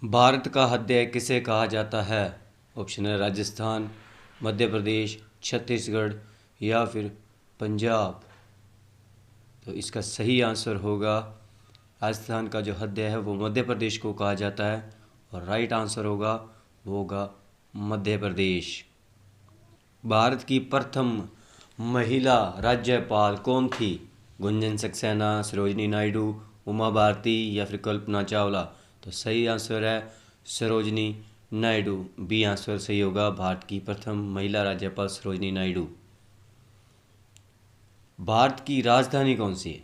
भारत का हृदय किसे कहा जाता है? ऑप्शन है राजस्थान, मध्य प्रदेश, छत्तीसगढ़ या फिर पंजाब। तो इसका सही आंसर होगा राजस्थान का जो हृदय है वो मध्य प्रदेश को कहा जाता है और राइट आंसर होगा वो होगा मध्य प्रदेश। भारत की प्रथम महिला राज्यपाल कौन थी? गुंजन सक्सेना, सरोजिनी नायडू, उमा भारती या फिर कल्पना चावला। तो सही आंसर है सरोजिनी नायडू। बी आंसर सही होगा। भारत की प्रथम महिला राज्यपाल सरोजिनी नायडू। भारत की राजधानी कौन सी है?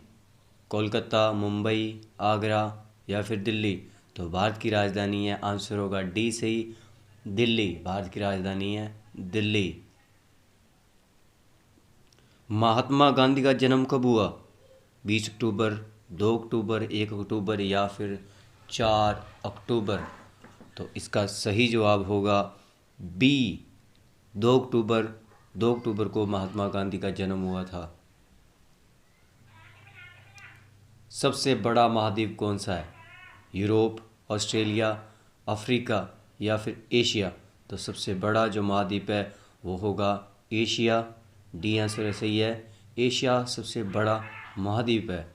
कोलकाता, मुंबई, आगरा या फिर दिल्ली। तो भारत की राजधानी है, आंसर होगा डी सही, दिल्ली। भारत की राजधानी है दिल्ली। महात्मा गांधी का जन्म कब हुआ? 20 अक्टूबर, 2 अक्टूबर, 1 अक्टूबर या फिर 4 अक्टूबर। तो इसका सही जवाब होगा बी 2 अक्टूबर। 2 अक्टूबर को महात्मा गांधी का जन्म हुआ था। सबसे बड़ा महाद्वीप कौन सा है? यूरोप, ऑस्ट्रेलिया, अफ्रीका या फिर एशिया। तो सबसे बड़ा जो महाद्वीप है वो होगा एशिया। डी आंसर सही है, एशिया सबसे बड़ा महाद्वीप है।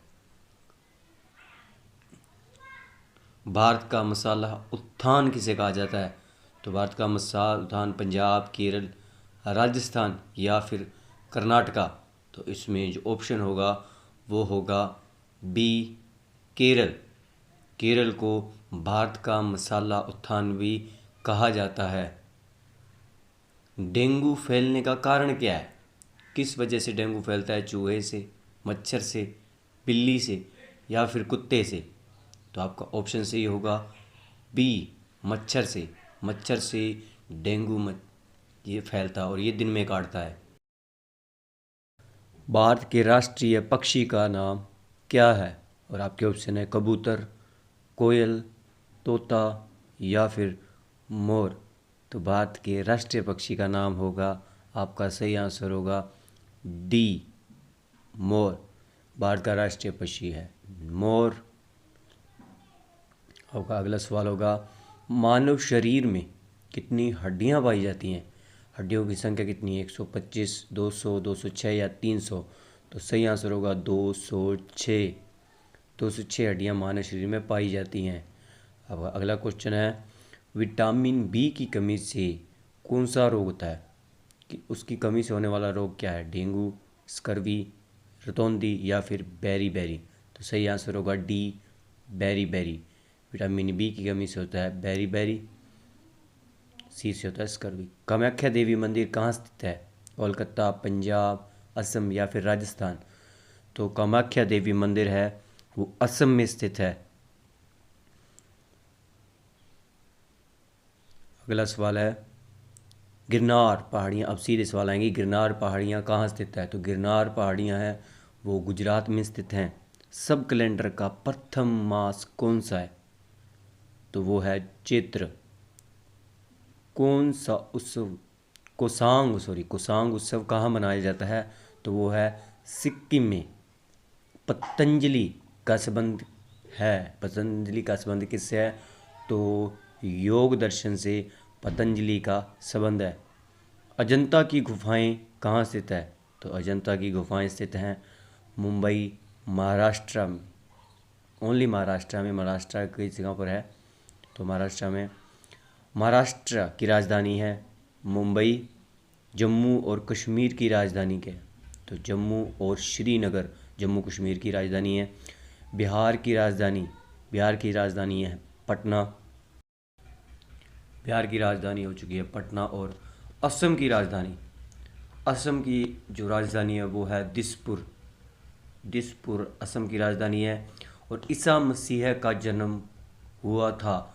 भारत का मसाला उत्थान किसे कहा जाता है? तो भारत का मसाला उत्थान पंजाब, केरल, राजस्थान या फिर कर्नाटका। तो इसमें जो ऑप्शन होगा वो होगा बी केरल। केरल को भारत का मसाला उत्थान भी कहा जाता है। डेंगू फैलने का कारण क्या है? किस वजह से डेंगू फैलता है? चूहे से, मच्छर से, बिल्ली से या फिर कुत्ते से। तो आपका ऑप्शन सही होगा बी मच्छर से। मच्छर से डेंगू ये फैलता है और ये दिन में काटता है। भारत के राष्ट्रीय पक्षी का नाम क्या है? और आपके ऑप्शन है कबूतर, कोयल, तोता या फिर मोर। तो भारत के राष्ट्रीय पक्षी का नाम होगा, आपका सही आंसर होगा डी मोर। भारत का राष्ट्रीय पक्षी है मोर। आपका अगला सवाल होगा, मानव शरीर में कितनी हड्डियां पाई जाती हैं? हड्डियों की संख्या कितनी है? 125, 200, 206 या 300। तो सही आंसर होगा 206। 206 हड्डियां मानव शरीर में पाई जाती हैं। अब अगला क्वेश्चन है, विटामिन बी की कमी से कौन सा रोग होता है? कि उसकी कमी से होने वाला रोग क्या है? डेंगू, स्कर्वी, रतौंधी या फिर बेरी बेरी। तो सही आंसर होगा D beriberi. Vitamin B की कमी से होता है बेरी बेरी। सी से होता है स्कर्वी। कामाख्या देवी मंदिर कहाँ स्थित है? कोलकाता, पंजाब, असम या फिर राजस्थान। तो कामाख्या देवी मंदिर है वो असम में स्थित है। अगला सवाल है, गिरनार पहाड़ियाँ। अब सीधे सवाल आएंगे, गिरनार पहाड़ियाँ कहाँ स्थित है? तो गिरनार पहाड़ियाँ हैं वो गुजरात में स्थित हैं। सब कैलेंडर का प्रथम मास कौन सा है? तो वो है चैत्र। कौन सा उत्सव कोसांग उत्सव कहाँ मनाया जाता है? तो वो है सिक्किम में। पतंजलि का संबंध है, पतंजलि का संबंध किससे है? तो योग दर्शन से पतंजलि का संबंध है। अजंता की गुफाएं कहाँ स्थित है? तो अजंता की गुफाएं स्थित हैं मुंबई, महाराष्ट्र में। ओनली महाराष्ट्र में, महाराष्ट्र कई जगह पर है। तो महाराष्ट्र की राजधानी है मुंबई। जम्मू और कश्मीर की राजधानी क्या है? तो जम्मू और श्रीनगर जम्मू कश्मीर की राजधानी है। बिहार की राजधानी है पटना। बिहार की राजधानी हो चुकी है पटना। और असम की जो राजधानी है वो है दिसपुर असम की राजधानी है। और ईसा मसीह का जन्म हुआ था,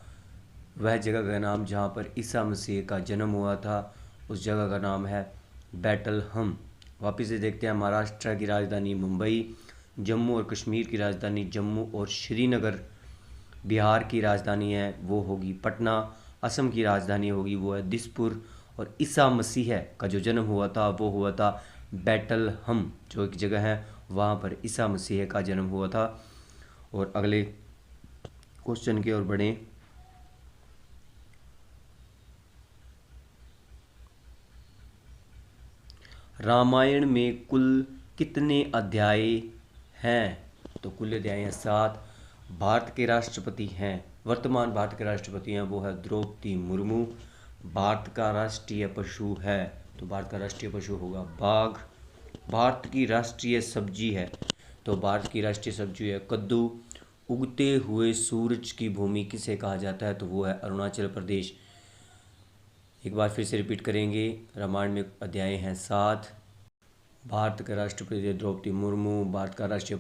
वह जगह का नाम जहाँ पर ईसा मसीह का जन्म हुआ था उस जगह का नाम है बैटलहम। वापिस से देखते हैं, महाराष्ट्र की राजधानी मुंबई, जम्मू और कश्मीर की राजधानी जम्मू और श्रीनगर, बिहार की राजधानी है वो होगी पटना, असम की राजधानी होगी वो है दिसपुर, और ईसा मसीह का जो जन्म हुआ था वो हुआ था बैटलहम जो एक जगह है, वहाँ पर ईसा मसीह का जन्म हुआ था। और अगले क्वेश्चन की ओर बढ़ें। रामायण में कुल कितने अध्याय हैं? तो कुल अध्याय हैं 7। भारत के राष्ट्रपति हैं, वर्तमान भारत के राष्ट्रपति हैं वो है द्रौपदी मुर्मू। भारत का राष्ट्रीय पशु है, तो भारत का राष्ट्रीय पशु होगा बाघ। भारत की राष्ट्रीय सब्जी है, तो भारत की राष्ट्रीय सब्जी है कद्दू। उगते हुए सूरज की भूमि किसे कहा जाता है? तो वो है अरुणाचल प्रदेश। एक बार फिर से रिपीट करेंगे, रामायण में अध्याय हैं 7। भारत का राष्ट्रपति द्रौपदी मुर्मू। भारत का राष्ट्रीय